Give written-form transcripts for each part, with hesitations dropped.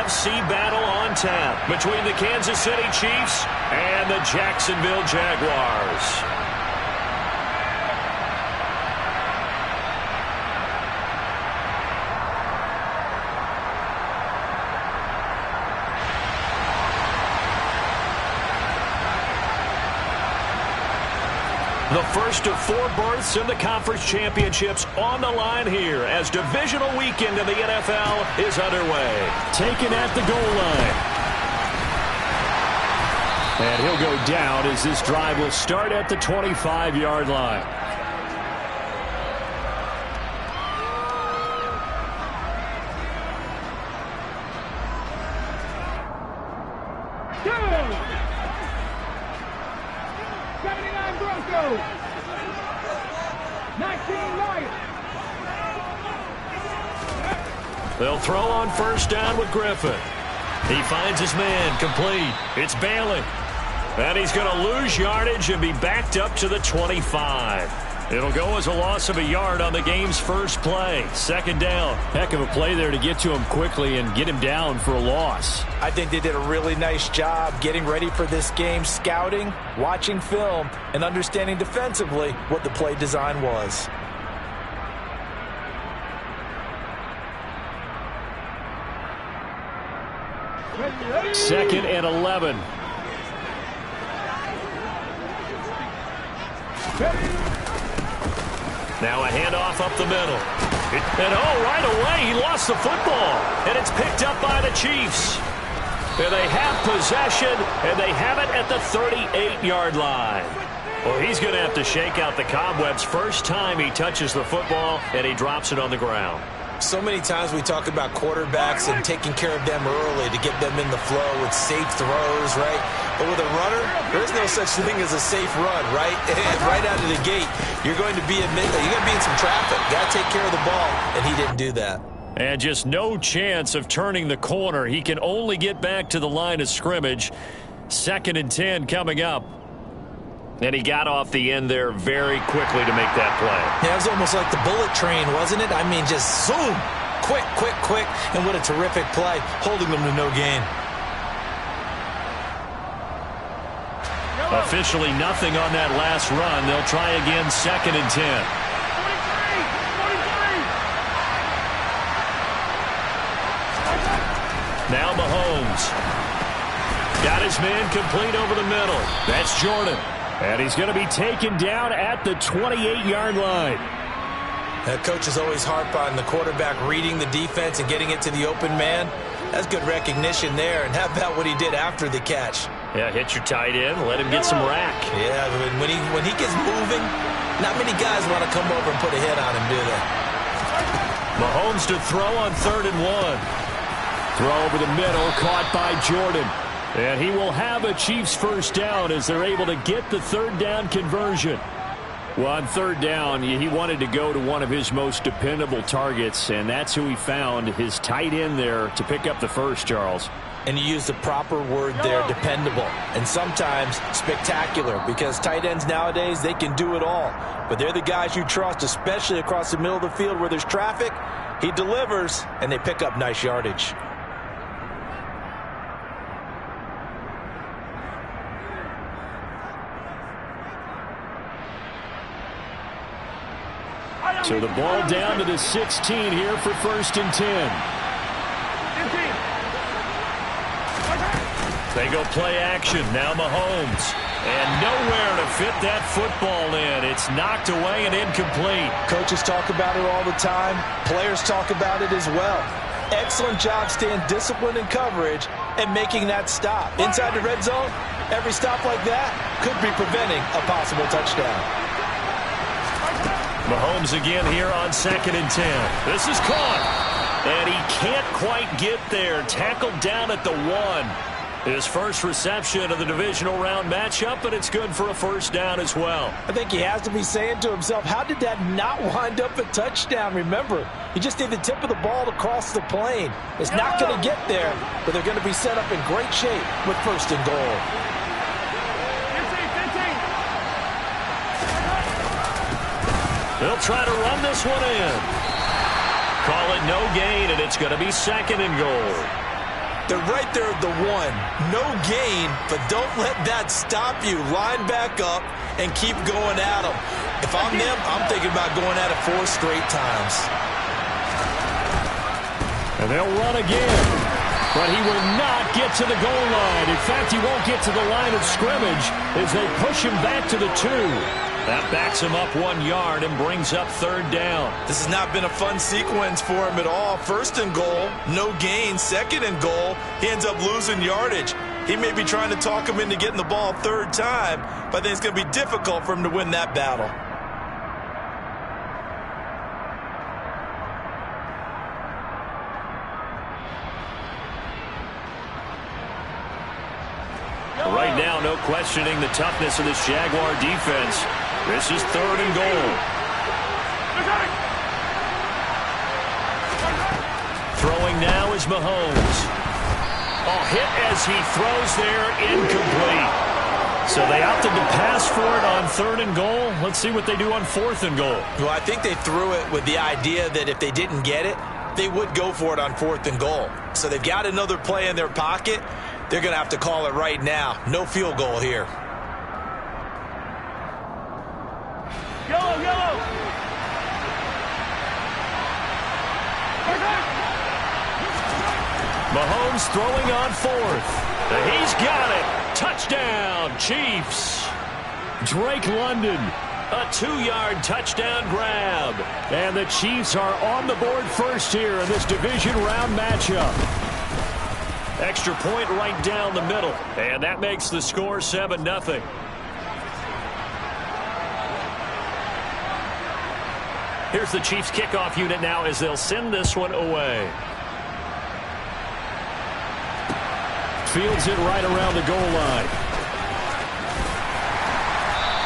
NFC battle on tap between the Kansas City Chiefs and the Jacksonville Jaguars. The first of 4 berths in the conference championships on the line here as divisional weekend in the NFL is underway. Taken at the goal line. And he'll go down as this drive will start at the 25-yard line. They'll throw on first down with Griffin. He finds his man complete. It's Bailey. And he's going to lose yardage and be backed up to the 25. It'll go as a loss of a yard on the game's first play. Second down. Heck of a play there to get to him quickly and get him down for a loss. I think they did a really nice job getting ready for this game, scouting, watching film, and understanding defensively what the play design was. Second and 11. Now a handoff up the middle. Right away, he lost the football. And it's picked up by the Chiefs. And they have possession, and they have it at the 38-yard line. Well, he's going to have to shake out the cobwebs first time he touches the football, and he drops it on the ground. So many times we talk about quarterbacks and taking care of them early to get them in the flow with safe throws, right? But with a runner, there is no such thing as a safe run, right? Right out of the gate, you're going to be in some traffic. Got to take care of the ball, and he didn't do that. And just no chance of turning the corner. He can only get back to the line of scrimmage. 2nd and 10 coming up. And he got off the end there very quickly to make that play. Yeah, it was almost like the bullet train, wasn't it? I mean, just zoom. Quick, quick, quick. And what a terrific play, holding them to no gain. Officially nothing on that last run. They'll try again 2nd and 10. Now Mahomes. Got his man complete over the middle. That's Jordan. And he's going to be taken down at the 28-yard line. Coaches always harp on the quarterback reading the defense and getting it to the open man. That's good recognition there. And how about what he did after the catch? Yeah, hit your tight end, let him get some rack. Yeah, when he gets moving, not many guys want to come over and put a hit on him, do they? Mahomes to throw on 3rd and 1. Throw over the middle, caught by Jordan. And he will have a Chiefs first down as they're able to get the 3rd down conversion. Well, on 3rd down, he wanted to go to one of his most dependable targets, and that's who he found, his tight end there, to pick up the first, Charles. And you use the proper word there, dependable, and sometimes spectacular, because tight ends nowadays, they can do it all. But they're the guys you trust, especially across the middle of the field where there's traffic. He delivers, and they pick up nice yardage. So the ball down to the 16 here for 1st and 10. They go play action. Now Mahomes. And nowhere to fit that football in. It's knocked away and incomplete. Coaches talk about it all the time. Players talk about it as well. Excellent job staying disciplined in coverage and making that stop. Inside the red zone, every stop like that could be preventing a possible touchdown. Mahomes again here on 2nd and 10. This is caught. And he can't quite get there. Tackled down at the 1. His first reception of the divisional round matchup, and it's good for a first down as well. I think he has to be saying to himself, how did that not wind up a touchdown? Remember, he just did the tip of the ball to cross the plane. It's not going to get there, but they're going to be set up in great shape with 1st and goal. They'll try to run this one in. Call it no gain, and it's going to be 2nd and goal. They're right there at the 1. No gain, but don't let that stop you. Line back up and keep going at them. If I'm them, I'm thinking about going at it 4 straight times. And they'll run again. But he will not get to the goal line. In fact, he won't get to the line of scrimmage as they push him back to the 2. That backs him up 1 yard and brings up 3rd down. This has not been a fun sequence for him at all. 1st and goal, no gain. 2nd and goal, he ends up losing yardage. He may be trying to talk him into getting the ball 3rd time, but I think it's going to be difficult for him to win that battle. Right now, no questioning the toughness of this Jaguar defense. This is 3rd and goal. Throwing now is Mahomes. Hit as he throws there, incomplete. So they opted to pass for it on 3rd and goal. Let's see what they do on 4th and goal. Well, I think they threw it with the idea that if they didn't get it, they would go for it on 4th and goal. So they've got another play in their pocket. They're going to have to call it right now. No field goal here. Yellow. Mahomes throwing on 4th. He's got it. Touchdown, Chiefs. Drake London, a 2-yard touchdown grab. And the Chiefs are on the board first here in this division round matchup. Extra point right down the middle. And that makes the score 7-0. Here's the Chiefs kickoff unit now as they'll send this one away. Fields it right around the goal line.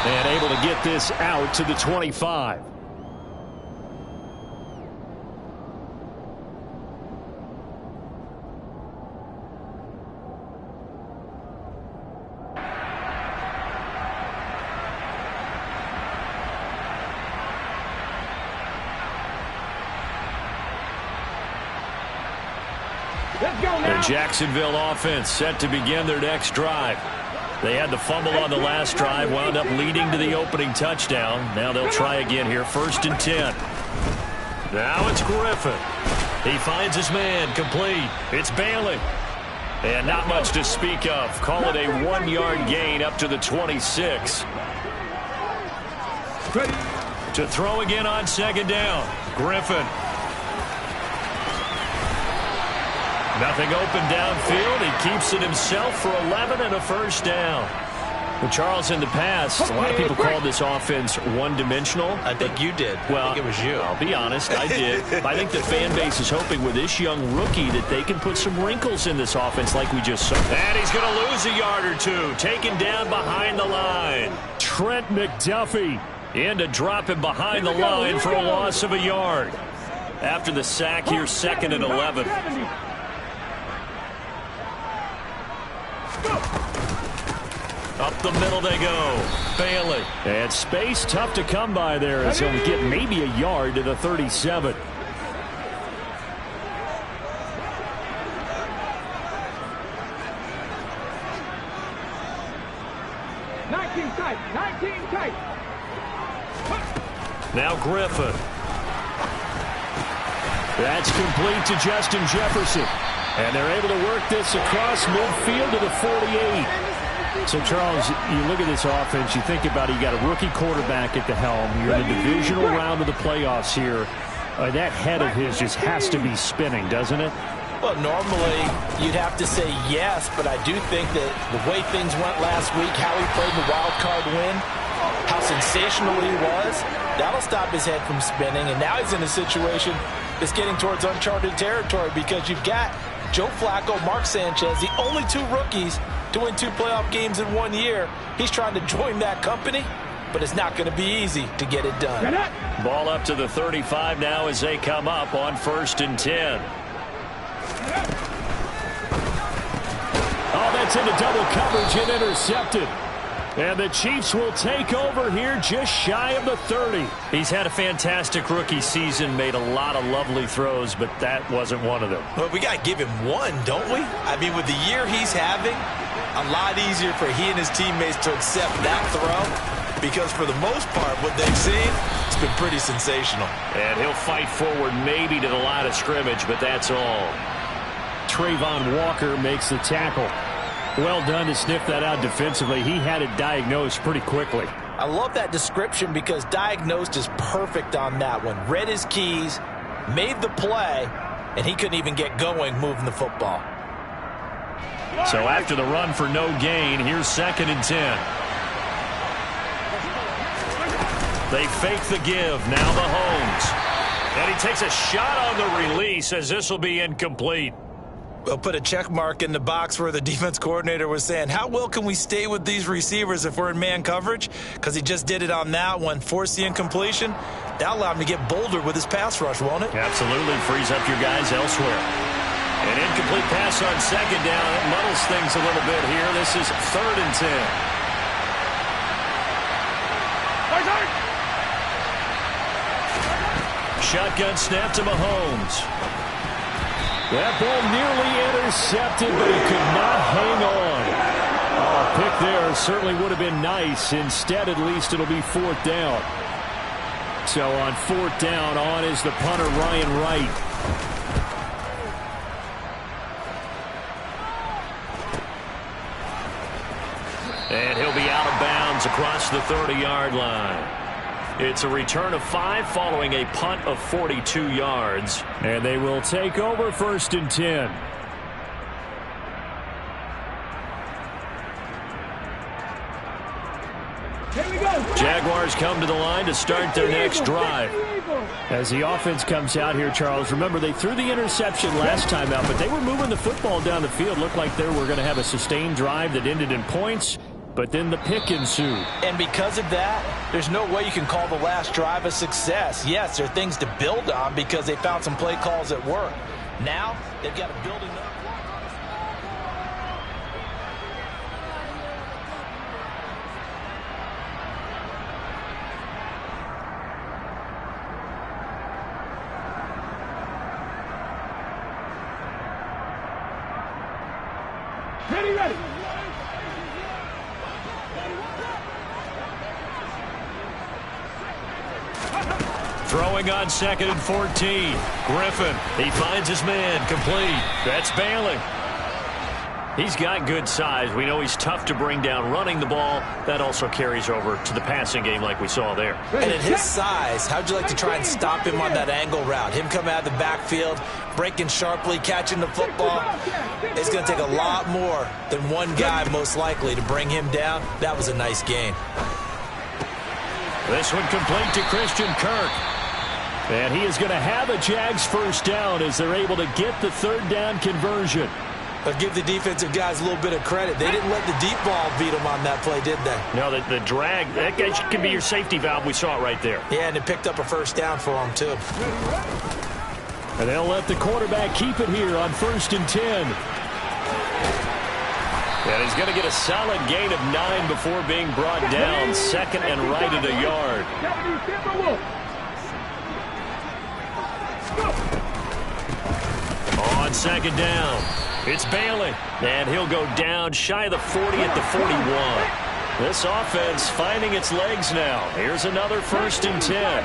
And able to get this out to the 25. The Jacksonville offense set to begin their next drive. They had the fumble on the last drive, wound up leading to the opening touchdown. Now they'll try again here, 1st and 10. Now it's Griffin. He finds his man, complete. It's Bailey. And not much to speak of. Call it a 1-yard gain up to the 26. To throw again on 2nd down. Griffin. Nothing open downfield. He keeps it himself for 11 and a 1st down. Well, Charles, in the past, a lot of people called this offense one-dimensional. I think you did. Well, I think it was you. I'll be honest, I did. I think the fan base is hoping with this young rookie that they can put some wrinkles in this offense like we just saw. And he's going to lose a yard or 2. Taken down behind the line. Trent McDuffie in to drop him behind the line for a loss of a yard. After the sack here, 2nd and 11. Up the middle they go. Bailey. And space tough to come by there as he'll get maybe a yard to the 37. Now Griffin. That's complete to Justin Jefferson. And they're able to work this across midfield to the 48. So, Charles, you look at this offense, you think about it, you got a rookie quarterback at the helm. You're in the divisional round of the playoffs here. That head of his just has to be spinning, doesn't it? Well, normally you'd have to say yes, but I do think that the way things went last week, how he played the wild card win, how sensational he was, that'll stop his head from spinning. And now he's in a situation that's getting towards uncharted territory because you've got Joe Flacco, Mark Sanchez, the only 2 rookies to win 2 playoff games in 1 year. He's trying to join that company, but it's not going to be easy to get it done. Ball up to the 35 now as they come up on 1st and 10. Oh, that's into double coverage and intercepted. And the Chiefs will take over here just shy of the 30. He's had a fantastic rookie season, made a lot of lovely throws, but that wasn't one of them. Well, we got to give him one, don't we? I mean, with the year he's having, a lot easier for he and his teammates to accept that throw, because for the most part, what they've seen, it's been pretty sensational. And he'll fight forward maybe to the line of scrimmage, but that's all. Trayvon Walker makes the tackle. Well done to sniff that out defensively. He had it diagnosed pretty quickly. I love that description because diagnosed is perfect on that one. Read his keys, made the play, and he couldn't even get going moving the football. So after the run for no gain, here's 2nd and 10. They fake the give. Now Mahomes. And he takes a shot on the release as this will be incomplete. We'll put a check mark in the box where the defense coordinator was saying, how well can we stay with these receivers if we're in man coverage? Because he just did it on that one, forced the incompletion. That'll allow him to get bolder with his pass rush, won't it? Absolutely. Frees up your guys elsewhere. An incomplete pass on 2nd down. It muddles things a little bit here. This is 3rd and 10. Shotgun snap to Mahomes. That ball nearly intercepted, but he could not hang on. Oh, a pick there certainly would have been nice. Instead, at least it'll be 4th down. So on 4th down, on is the punter, Ryan Wright. And he'll be out of bounds across the 30-yard line. It's a return of 5 following a punt of 42 yards. And they will take over 1st and 10. Here we go. Jaguars come to the line to start their next drive. As the offense comes out here, Charles, remember they threw the interception last time out, but they were moving the football down the field. Looked like they were going to have a sustained drive that ended in points. But then the pick ensued. And because of that, there's no way you can call the last drive a success. Yes, there are things to build on because they found some play calls that work. Now, they've got to build another. Ready. Throwing on 2nd and 14. Griffin, he finds his man, complete. That's Bailey. He's got good size. We know he's tough to bring down running the ball. That also carries over to the passing game like we saw there. And at his size, how'd you like to try and stop him on that angle route? Him coming out of the backfield, breaking sharply, catching the football. It's going to take a lot more than one guy most likely to bring him down. That was a nice gain. This one complete to Christian Kirk. And he is going to have a Jags 1st down as they're able to get the 3rd down conversion. But give the defensive guys a little bit of credit. They didn't let the deep ball beat them on that play, did they? No, the drag, that can be your safety valve. We saw it right there. Yeah, and it picked up a 1st down for them, too. And they'll let the quarterback keep it here on 1st and 10. And he's going to get a solid gain of 9 before being brought down. 2nd and right at a yard. On 2nd down, it's Bailey. And he'll go down shy of the 40 at the 41. This offense finding its legs now. Here's another 1st and 10.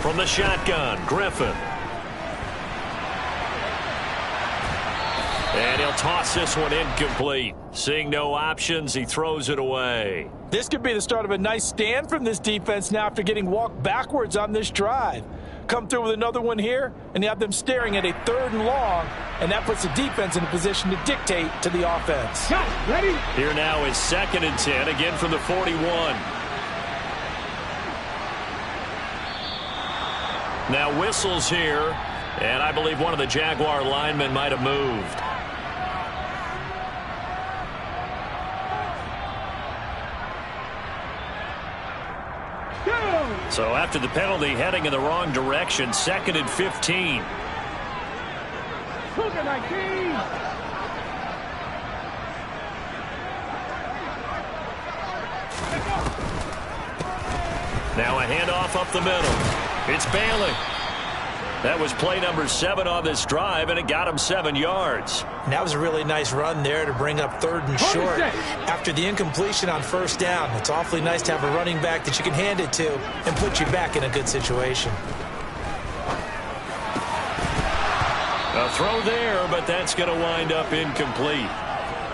From the shotgun, Griffin. And he'll toss this one incomplete. Seeing no options, he throws it away. This could be the start of a nice stand from this defense now after getting walked backwards on this drive. Come through with another one here, and you have them staring at a 3rd and long, and that puts the defense in a position to dictate to the offense. Ready? Here now is 2nd and 10, again from the 41. Now whistles here, and I believe one of the Jaguar linemen might have moved. So after the penalty, heading in the wrong direction, 2nd and 15. Look at my team. Now a handoff up the middle. It's Bailey. That was play number 7 on this drive, and it got him 7 yards. And that was a really nice run there to bring up 3rd and short. After the incompletion on 1st down, it's awfully nice to have a running back that you can hand it to and put you back in a good situation. A throw there, but that's going to wind up incomplete.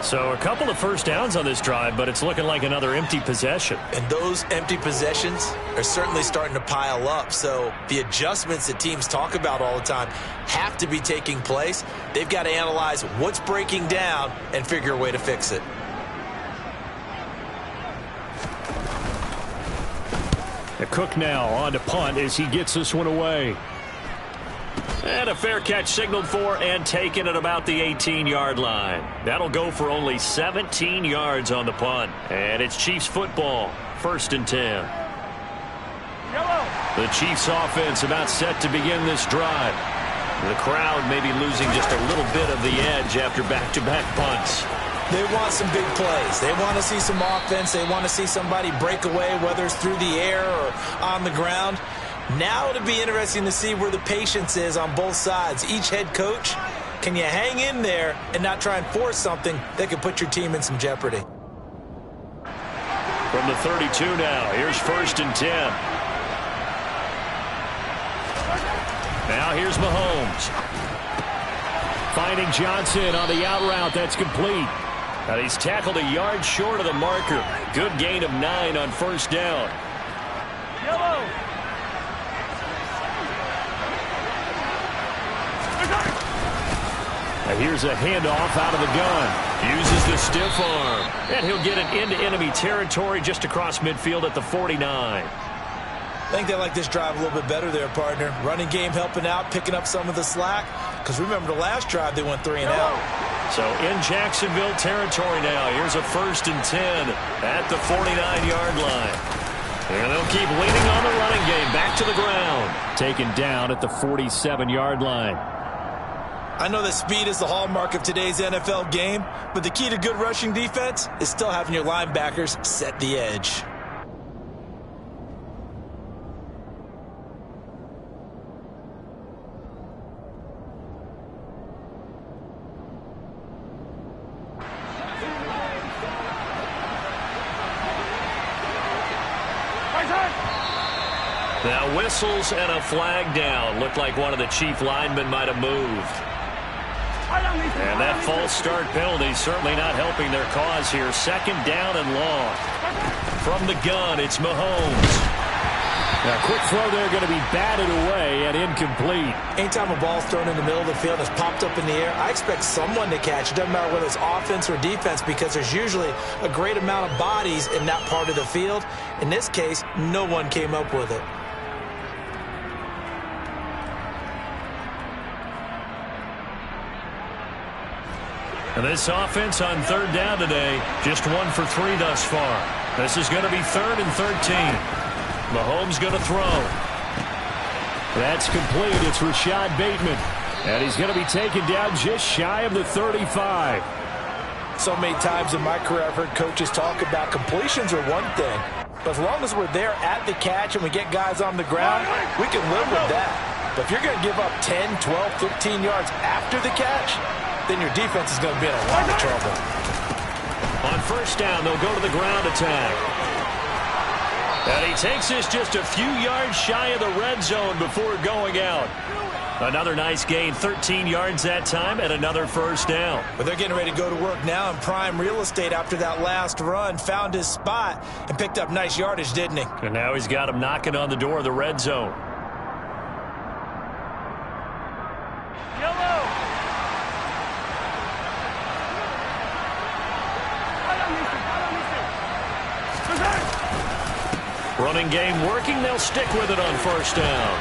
So a couple of first downs on this drive, but it's looking like another empty possession. And those empty possessions are certainly starting to pile up. So the adjustments that teams talk about all the time have to be taking place. They've got to analyze what's breaking down and figure a way to fix it. The Cook now on to punt as he gets this one away. And a fair catch signaled for and taken at about the 18-yard line. That'll go for only 17 yards on the punt. And it's Chiefs football, 1st and 10. The Chiefs offense about set to begin this drive. The crowd may be losing just a little bit of the edge after back-to-back punts. They want some big plays. They want to see some offense. They want to see somebody break away, whether it's through the air or on the ground. Now it'll be interesting to see where the patience is on both sides. Each head coach, can you hang in there and not try and force something that could put your team in some jeopardy? From the 32 now, here's 1st and 10. Now here's Mahomes. Finding Johnson on the out route. That's complete. And he's tackled a yard short of the marker. Good gain of 9 on 1st down. Yellow. Here's a handoff out of the gun. Uses the stiff arm. And he'll get it into enemy territory just across midfield at the 49. I think they like this drive a little bit better there, partner. Running game helping out, picking up some of the slack. Because remember the last drive they went 3 and out. So in Jacksonville territory now. Here's a 1st and 10 at the 49-yard line. And they'll keep leaning on the running game. Back to the ground. Taken down at the 47-yard line. I know that speed is the hallmark of today's NFL game, but the key to good rushing defense is still having your linebackers set the edge. Now whistles and a flag down. Looked like one of the Chief linemen might have moved. And that false start penalty certainly not helping their cause here. 2nd down and long. From the gun, it's Mahomes. Now, quick throw there going to be batted away and incomplete. Anytime a ball's thrown in the middle of the field and it's popped up in the air, I expect someone to catch. It doesn't matter whether it's offense or defense because there's usually a great amount of bodies in that part of the field. In this case, no one came up with it. And this offense on 3rd down today, just 1 for 3 thus far. This is going to be 3rd and 13. Mahomes going to throw. That's complete. It's Rashad Bateman. And he's going to be taken down just shy of the 35. So many times in my career I've heard coaches talk about completions are one thing. But as long as we're there at the catch and we get guys on the ground, we can live with that. But if you're going to give up 10, 12, 15 yards after the catch, then your defense is going to be in a lot of trouble. On 1st down, they'll go to the ground attack. And he takes this just a few yards shy of the red zone before going out. Another nice gain, 13 yards that time, and another 1st down. But they're getting ready to go to work now in prime real estate after that last run. Found his spot and picked up nice yardage, didn't he? And now he's got him knocking on the door of the red zone. Running game working. They'll stick with it on 1st down.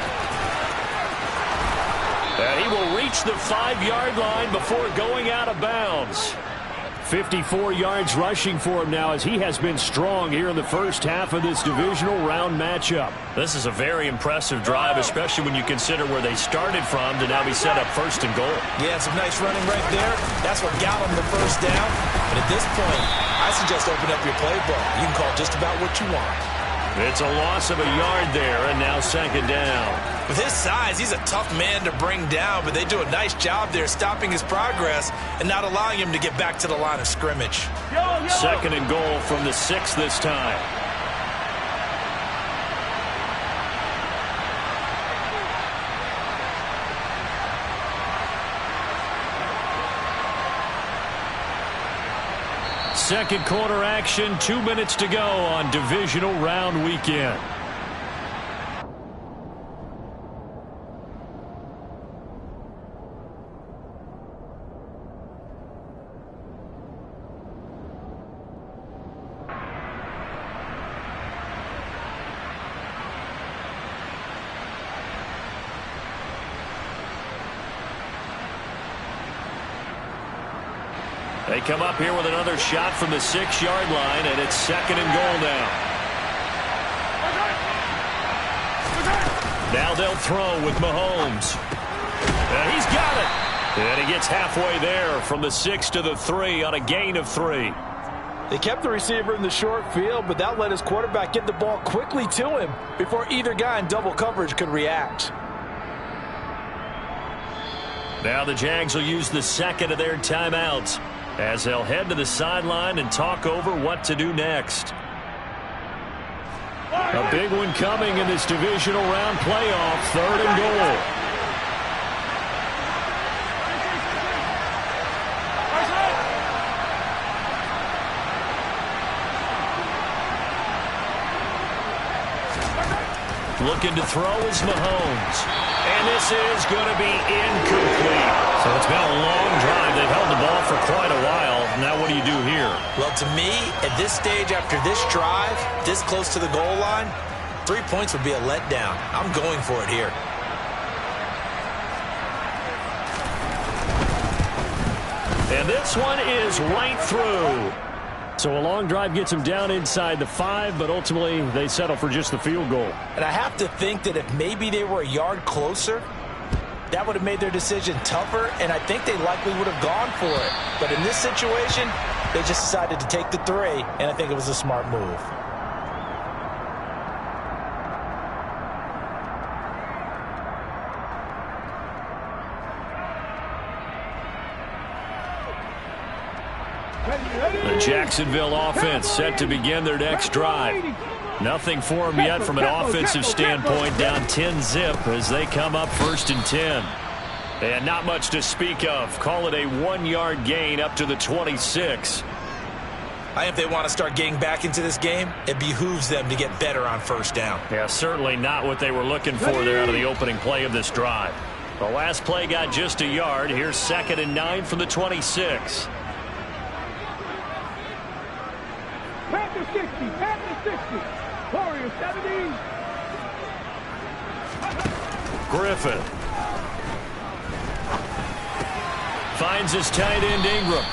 And he will reach the 5-yard line before going out of bounds. 54 yards rushing for him now as he has been strong here in the first half of this divisional round matchup. This is a very impressive drive, especially when you consider where they started from to now be set up first and goal. Yeah, some nice running right there. That's what got them the first down. But at this point, I suggest open up your playbook. You can call just about what you want. It's a loss of a yard there, and now second down. With his size, he's a tough man to bring down, but they do a nice job there stopping his progress and not allowing him to get back to the line of scrimmage. Second and goal from the 6 this time. Second quarter action, 2 minutes to go on divisional round weekend. They come up here with another shot from the 6-yard line, and it's second and goal now. Now they'll throw with Mahomes. And he's got it. And he gets halfway there from the 6 to the 3 on a gain of 3. They kept the receiver in the short field, but that let his quarterback get the ball quickly to him before either guy in double coverage could react. Now the Jags will use the second of their timeouts as they'll head to the sideline and talk over what to do next. A big one coming in this divisional round playoff, third and goal. Looking to throw is Mahomes. And this is going to be incomplete. So it's been a long drive. They've held the ball for quite a while. Now what do you do here? Well, to me, at this stage after this drive, this close to the goal line, 3 points would be a letdown. I'm going for it here. And this one is right through. So a long drive gets them down inside the 5, but ultimately they settle for just the field goal. And I have to think that if maybe they were a yard closer, that would have made their decision tougher, and I think they likely would have gone for it. But in this situation, they just decided to take the 3, and I think it was a smart move. The Jacksonville offense set to begin their next drive. Nothing for them yet from an offensive standpoint, down 10-zip as they come up first and 10. And not much to speak of. Call it a 1-yard gain up to the 26. I think if they want to start getting back into this game, it behooves them to get better on first down. Yeah, certainly not what they were looking for there out of the opening play of this drive. The last play got just a yard. Here's second and 9 from the 26. Panther 60, Panther 60. Warriors 70. Griffin finds his tight end Ingram.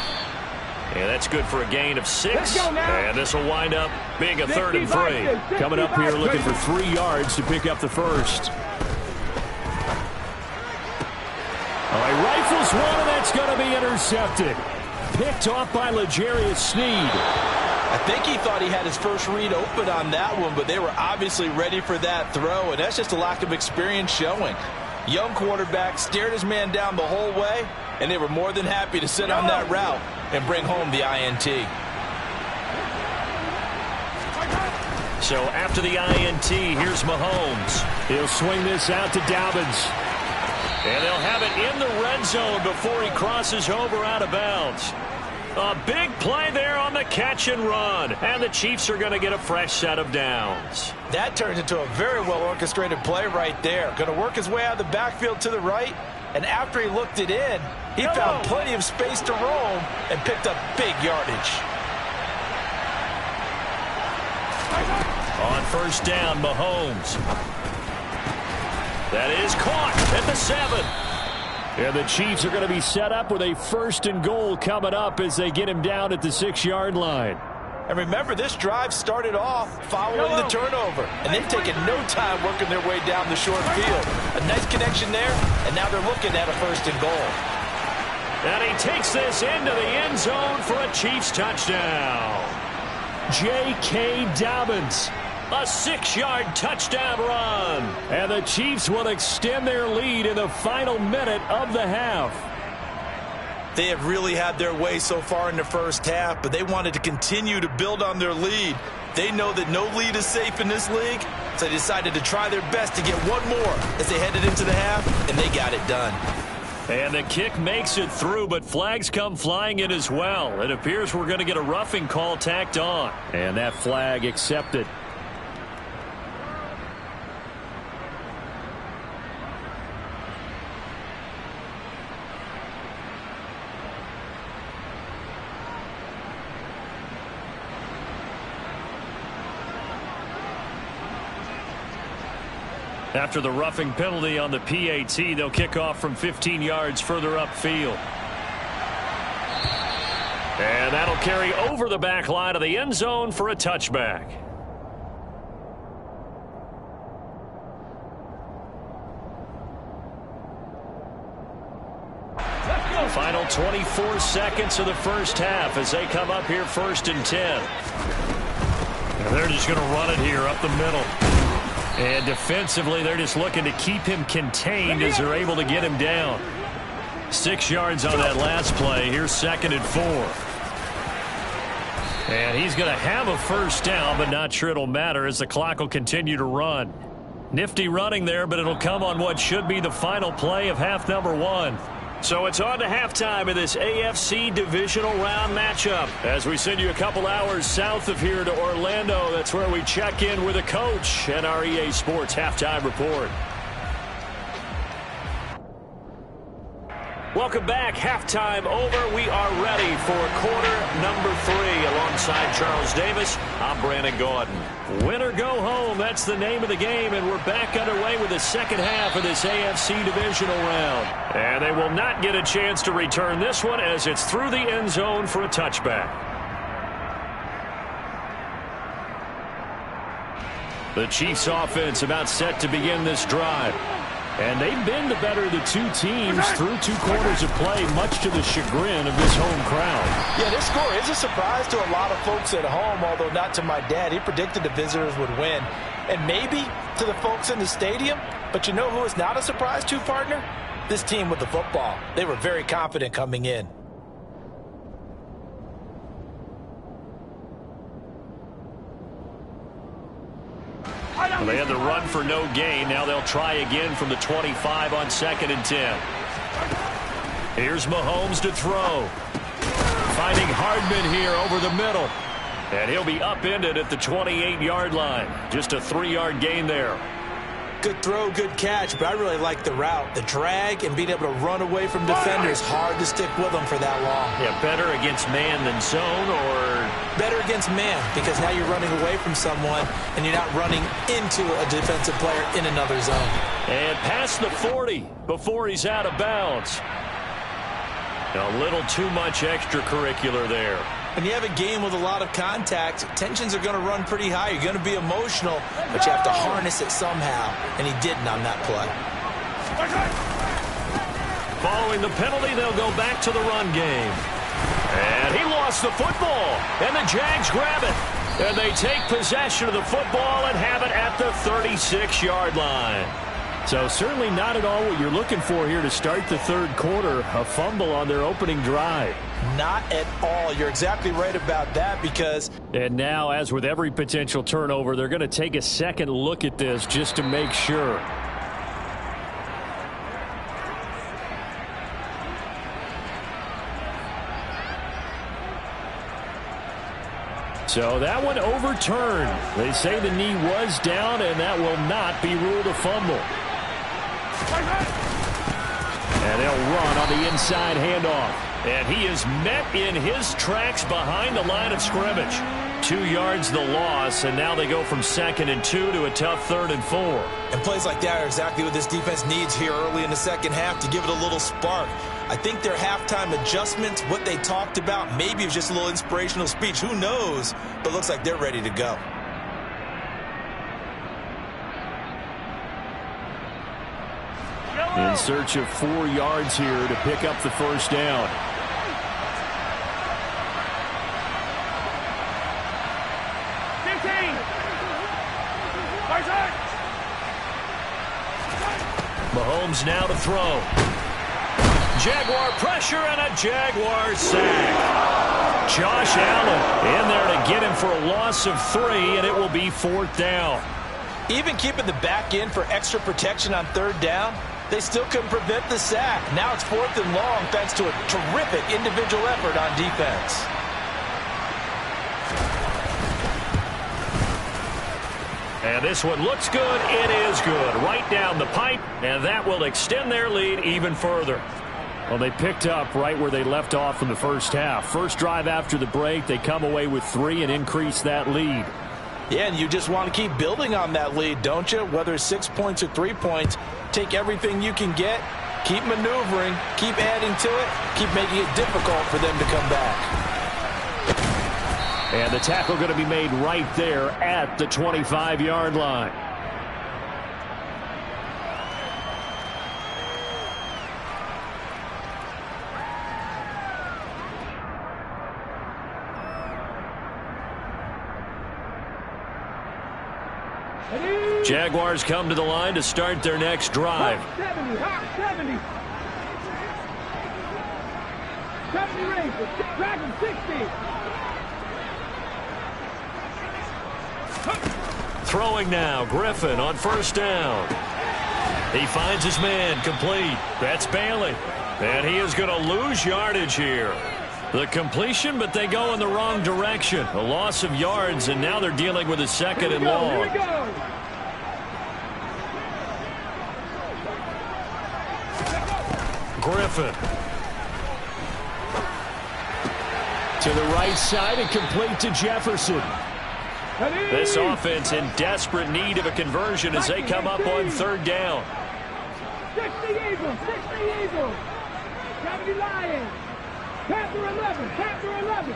And that's good for a gain of 6. And this will wind up being a third and 3. Coming up here looking for 3 yards to pick up the first. All right, rifles one, and that's going to be intercepted. Picked off by L'Jarius Sneed. I think he thought he had his first read open on that one, but they were obviously ready for that throw, and that's just a lack of experience showing. Young quarterback stared his man down the whole way, and they were more than happy to sit on that route and bring home the INT. So after the INT, here's Mahomes. He'll swing this out to Dobbins. And they'll have it in the red zone before he crosses over out of bounds. A big play there on the catch and run. And the Chiefs are going to get a fresh set of downs. That turns into a very well-orchestrated play right there. Going to work his way out of the backfield to the right. And after he looked it in, he found plenty of space to roam and picked up big yardage. On first down, Mahomes. That is caught at the 7. And the Chiefs are going to be set up with a 1st and goal coming up as they get him down at the 6-yard line. And remember, this drive started off following the turnover, and they've taken no time working their way down the short field. A nice connection there, and now they're looking at a 1st and goal. And he takes this into the end zone for a Chiefs touchdown. J.K. Dobbins, a 6-yard touchdown run. And the Chiefs will extend their lead in the final minute of the half. They have really had their way so far in the first half, but they wanted to continue to build on their lead. They know that no lead is safe in this league, so they decided to try their best to get one more as they headed into the half, and they got it done. And the kick makes it through, but flags come flying in as well. It appears we're going to get a roughing call tacked on. And that flag accepted. After the roughing penalty on the PAT, they'll kick off from 15 yards further upfield. And that'll carry over the back line of the end zone for a touchback. Final 24 seconds of the first half as they come up here 1st and 10. And they're just going to run it here up the middle. And defensively, they're just looking to keep him contained as they're able to get him down. 6 yards on that last play. Here's 2nd and 4. And he's going to have a 1st down, but not sure it'll matter as the clock will continue to run. Nifty running there, but it'll come on what should be the final play of half number 1. So it's on to halftime in this AFC divisional round matchup. As we send you a couple hours south of here to Orlando, that's where we check in with a coach and our EA Sports halftime report. Welcome back. Halftime over. We are ready for quarter number 3. Alongside Charles Davis, I'm Brandon Gordon. Win or go home, that's the name of the game, and we're back underway with the second half of this AFC divisional round. And they will not get a chance to return this one as it's through the end zone for a touchback. The Chiefs offense about set to begin this drive. And they've been the better of the two teams through 2 quarters of play, much to the chagrin of this home crowd. Yeah, this score is a surprise to a lot of folks at home, although not to my dad. He predicted the visitors would win. And maybe to the folks in the stadium. But you know who is not a surprise to, partner? This team with the football. They were very confident coming in. Well, they had the run for no gain. Now they'll try again from the 25 on 2nd and 10. Here's Mahomes to throw. Finding Hardman here over the middle. And he'll be upended at the 28-yard line. Just a 3-yard gain there. Good throw, good catch, but I really like the route. The drag and being able to run away from defenders, hard to stick with them for that long. Yeah, better against man than zone, or? Better against man, because now you're running away from someone and you're not running into a defensive player in another zone. And past the 40 before he's out of bounds. A little too much extracurricular there. When you have a game with a lot of contact, tensions are going to run pretty high. You're going to be emotional, but you have to harness it somehow, and he didn't on that play. Following the penalty, they'll go back to the run game. And he lost the football, and the Jags grab it. And they take possession of the football and have it at the 36-yard line. So certainly not at all what you're looking for here to start the third quarter, a fumble on their opening drive. Not at all. You're exactly right about that because... And now, as with every potential turnover, they're going to take a second look at this just to make sure. So that one overturned. They say the knee was down, and that will not be ruled a fumble. And they'll run on the inside handoff. And he is met in his tracks behind the line of scrimmage. 2 yards the loss, and now they go from 2nd and 2 to a tough 3rd and 4. And plays like that are exactly what this defense needs here early in the second half to give it a little spark. I think their halftime adjustments, what they talked about, maybe it was just a little inspirational speech. Who knows? But it looks like they're ready to go. In search of 4 yards here to pick up the first down. Mahomes now to throw. Jaguar pressure and a Jaguar sack. Josh Allen in there to get him for a loss of 3, and it will be 4th down. Even keeping the back end for extra protection on 3rd down, they still couldn't prevent the sack. Now it's 4th and long thanks to a terrific individual effort on defense. And this one looks good. It is good. Right down the pipe, and that will extend their lead even further. Well, they picked up right where they left off in the first half. First drive after the break, they come away with 3 and increase that lead. Yeah, and you just want to keep building on that lead, don't you? Whether it's 6 points or 3 points, take everything you can get, keep maneuvering, keep adding to it, keep making it difficult for them to come back. And the tackle going to be made right there at the 25-yard line. Jaguars come to the line to start their next drive. 70, hot 70. 70 Ravens, Dragon 60. Throwing now, Griffin on first down. He finds his man, complete. That's Bailey. And he is going to lose yardage here. The completion, but they go in the wrong direction. A loss of yards, and now they're dealing with a 2nd and long. Here we go. Griffin. To the right side and complete to Jefferson. This offense in desperate need of a conversion as they come up on 3rd down. 60 Eagles, 60 Eagles. 70 Lions. Panther 11, Panther 11.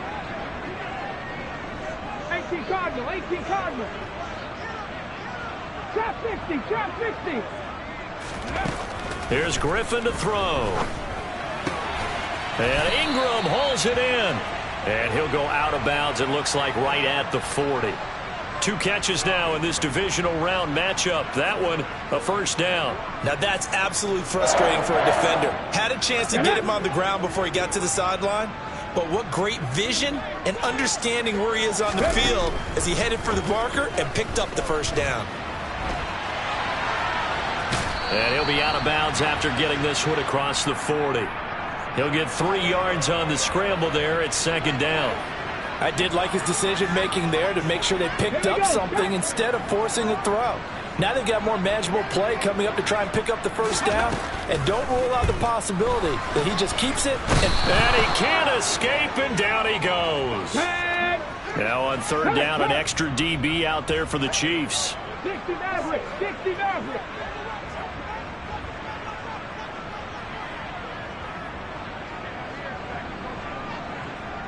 18 Cardinal, 18 Cardinal. Trap 60, trap 60. Here's Griffin to throw. And Ingram hauls it in. And he'll go out of bounds, it looks like, right at the 40. 2 catches now in this divisional round matchup. That one, a first down. Now that's absolutely frustrating for a defender. Had a chance to get him on the ground before he got to the sideline. But what great vision and understanding where he is on the field as he headed for the marker and picked up the first down. And he'll be out of bounds after getting this one across the 40. He'll get 3 yards on the scramble there at 2nd down. I did like his decision-making there to make sure they picked up something instead of forcing a throw. Now they've got more manageable play coming up to try and pick up the first down. And don't rule out the possibility that he just keeps it. And he can't escape, and down he goes. Now on 3rd down, an extra DB out there for the Chiefs. 60 Maverick, 60 Maverick.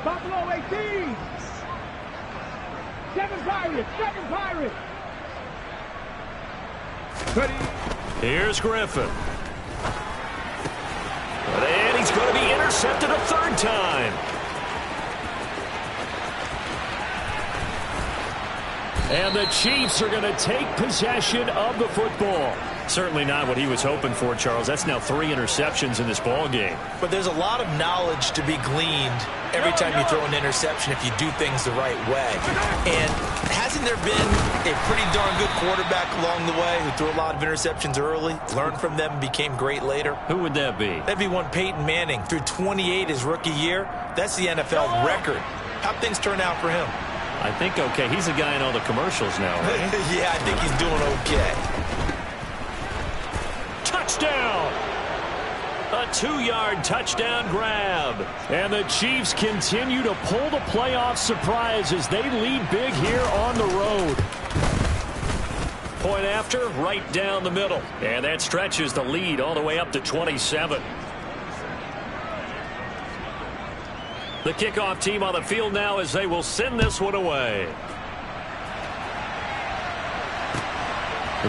Buffalo 18. 7 Pirates, 7 Pirates. Here's Griffin. And he's going to be intercepted a 3rd time. And the Chiefs are going to take possession of the football. Certainly not what he was hoping for, Charles. That's now 3 interceptions in this ball game. But there's a lot of knowledge to be gleaned every time you throw an interception if you do things the right way. And hasn't there been a pretty darn good quarterback along the way who threw a lot of interceptions early, learned from them, became great later? Who would that be? That'd be one Peyton Manning. Threw 28 his rookie year. That's the NFL record. How'd things turn out for him? I think okay. He's a guy in all the commercials now, right? Yeah, I think he's doing okay. Touchdown! A 2-yard touchdown grab. And the Chiefs continue to pull the playoff surprise as they lead big here on the road. Point after, right down the middle. And that stretches the lead all the way up to 27. The kickoff team on the field now as they will send this one away.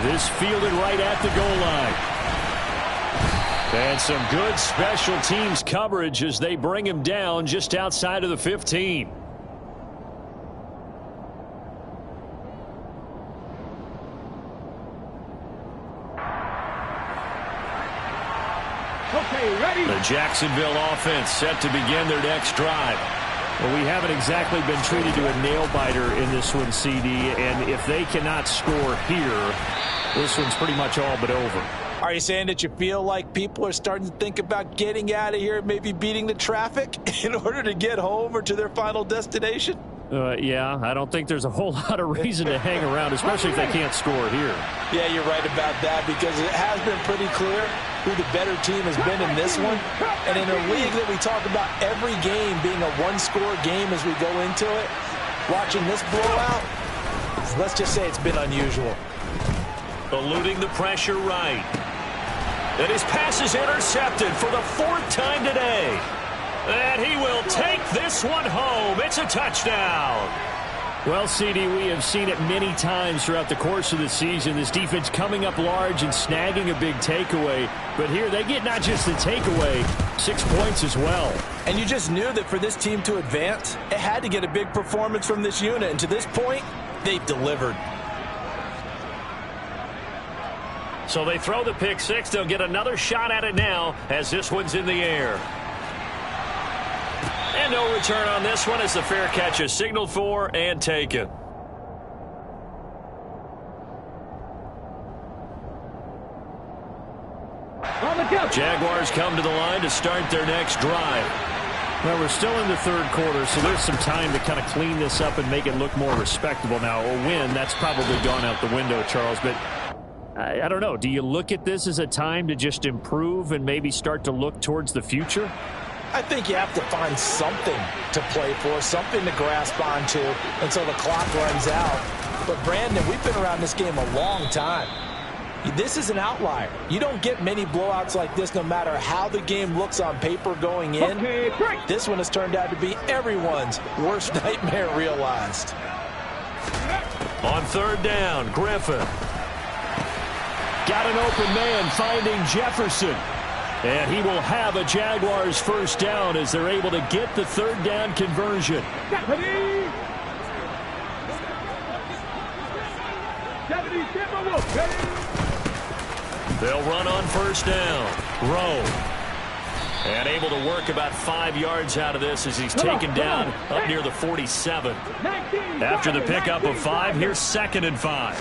This fielded right at the goal line. And some good special teams coverage as they bring him down just outside of the 15. Okay, ready? The Jacksonville offense set to begin their next drive. Well, we haven't exactly been treated to a nail-biter in this one, CD, and if they cannot score here, this one's pretty much all but over. Are you saying that you feel like people are starting to think about getting out of here, maybe beating the traffic in order to get home or to their final destination? Yeah, I don't think there's a whole lot of reason to hang around, especially if they can't score here. Yeah, you're right about that because it has been pretty clear who the better team has been in this one. And in a league that we talk about every game being a one-score game as we go into it, watching this blowout, let's just say it's been unusual. Eluding the pressure right. And his pass is intercepted for the 4th time today. And he will take this one home. It's a touchdown. Well, CD, we have seen it many times throughout the course of the season. This defense coming up large and snagging a big takeaway. But here they get not just the takeaway, 6 points as well. And you just knew that for this team to advance, it had to get a big performance from this unit. And to this point, they've delivered. So they throw the pick six. They'll get another shot at it now as this one's in the air. And no return on this one as the fair catch is signaled for and taken. Jaguars come to the line to start their next drive. Well, we're still in the third quarter, so there's some time to kind of clean this up and make it look more respectable. Now, a win, that's probably gone out the window, Charles, but I don't know. Do you look at this as a time to just improve and maybe start to look towards the future? I think you have to find something to play for, something to grasp onto until the clock runs out. But, Brandon, we've been around this game a long time. This is an outlier. You don't get many blowouts like this no matter how the game looks on paper going in. This one has turned out to be everyone's worst nightmare realized. On 3rd down, Griffin. Got an open man finding Jefferson. And he will have a Jaguars first down as they're able to get the 3rd down conversion. They'll run on 1st down. Rowe. And able to work about 5 yards out of this as he's taken down up near the 47. After the pickup of 5, here's 2nd and 5.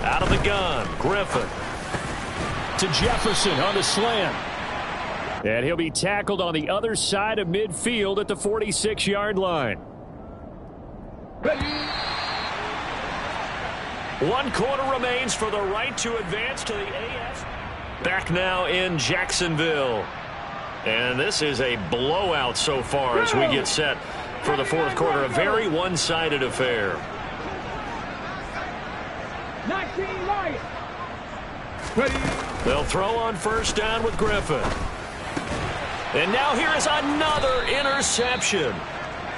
Out of the gun, Griffin. To Jefferson on the slant. And he'll be tackled on the other side of midfield at the 46-yard line. 1 quarter remains for the right to advance to the AF. Back now in Jacksonville. And this is a blowout so far as we get set for the 4th quarter. A very one-sided affair. 19 Lions. They'll throw on 1st down with Griffin. And now here is another interception.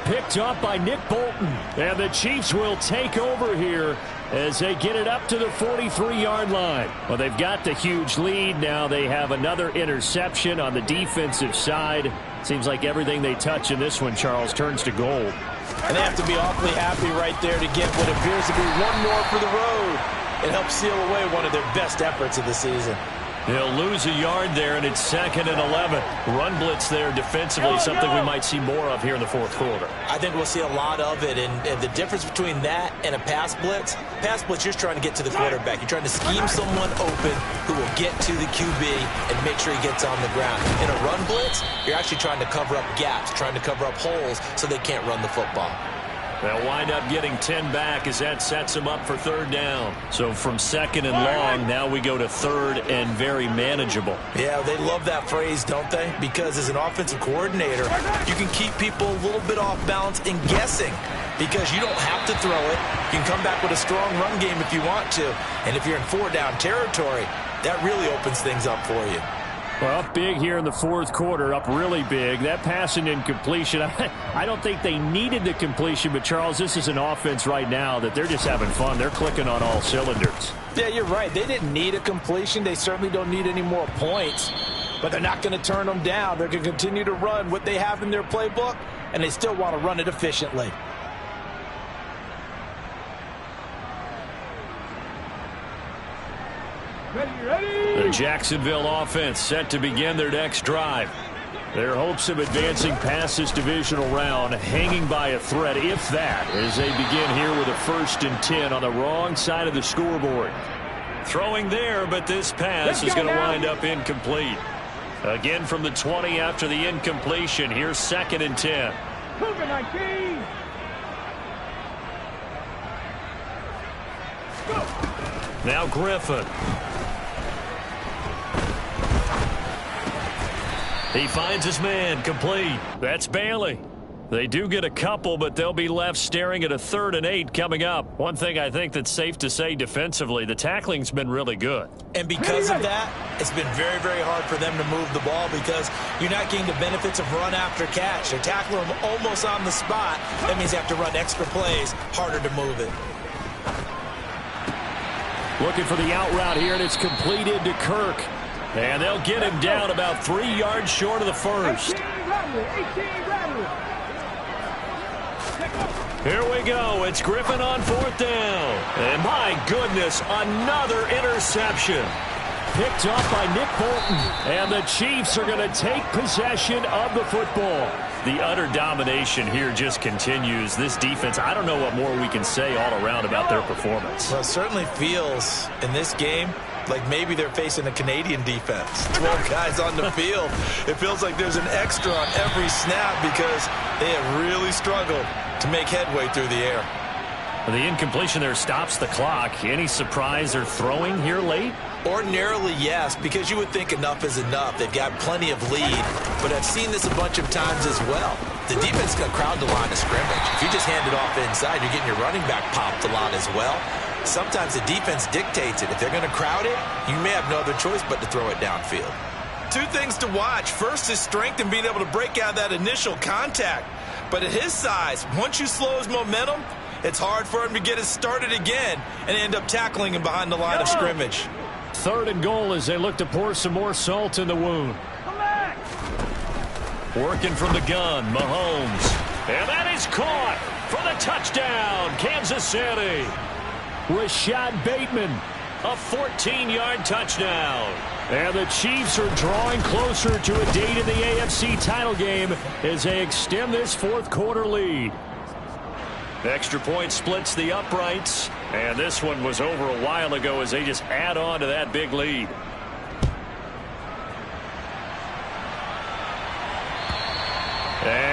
Picked up by Nick Bolton. And the Chiefs will take over here as they get it up to the 43-yard line. Well, they've got the huge lead. Now they have another interception on the defensive side. Seems like everything they touch in this one, Charles, turns to gold. And they have to be awfully happy right there to get what appears to be one more for the road. It helps seal away one of their best efforts of the season. They'll lose a yard there, and it's 2nd and 11. Run blitz there defensively, something we might see more of here in the 4th quarter. I think we'll see a lot of it, and the difference between that and a pass blitz, you're just trying to get to the quarterback. You're trying to scheme someone open who will get to the QB and make sure he gets on the ground. In a run blitz, you're actually trying to cover up gaps, trying to cover up holes so they can't run the football. They'll wind up getting 10 back as that sets them up for third down. So from second and long, now we go to third and very manageable. Yeah, they love that phrase, don't they? Because as an offensive coordinator, you can keep people a little bit off balance and guessing because you don't have to throw it. You can come back with a strong run game if you want to. And if you're in four-down territory, that really opens things up for you. Well, up big here in the fourth quarter, up really big. That pass and incompletion, I don't think they needed the completion, but, Charles, this is an offense right now that they're just having fun. They're clicking on all cylinders. Yeah, you're right. They didn't need a completion. They certainly don't need any more points, but they're not going to turn them down. They're going to continue to run what they have in their playbook, and they still want to run it efficiently. The Jacksonville offense set to begin their next drive. Their hopes of advancing past this divisional round hanging by a thread, if that, as they begin here with a 1st and 10 on the wrong side of the scoreboard. Throwing there, but this pass is going to wind up incomplete. Again from the 20 after the incompletion. Here's 2nd and 10. Now Griffin. He finds his man, complete. That's Bailey. They do get a couple, but they'll be left staring at a 3rd and 8 coming up. One thing I think that's safe to say defensively, the tackling's been really good. And because of that, it's been very, very hard for them to move the ball because you're not getting the benefits of run after catch. They're tackling them almost on the spot. That means they have to run extra plays, harder to move it. Looking for the out route here, and it's completed to Kirk. And they'll get him down about 3 yards short of the first. Here we go. It's Griffin on 4th down. And my goodness, another interception. Picked up by Nick Bolton. And the Chiefs are going to take possession of the football. The utter domination here just continues. This defense, I don't know what more we can say all around about their performance. Well, it certainly feels in this game like maybe they're facing a Canadian defense. 12 guys on the field. It feels like there's an extra on every snap because they have really struggled to make headway through the air. The incompletion there stops the clock. Any surprise they're throwing here late? Ordinarily, yes, because you would think enough is enough. They've got plenty of lead, but I've seen this a bunch of times as well. The defense is going to crowd the line of scrimmage. If you just hand it off inside, you're getting your running back popped a lot as well. Sometimes the defense dictates it. If they're going to crowd it, you may have no other choice but to throw it downfield. 2 things to watch. First is strength and being able to break out that initial contact. But at his size, once you slow his momentum, it's hard for him to get it started again and end up tackling him behind the line of scrimmage. 3rd and goal as they look to pour some more salt in the wound. Working from the gun, Mahomes. And that is caught for the touchdown, Kansas City. Rashad Bateman, a 14-yard touchdown. And the Chiefs are drawing closer to a date in the AFC title game as they extend this 4th quarter lead. Extra point splits the uprights, and this one was over a while ago as they just add on to that big lead. And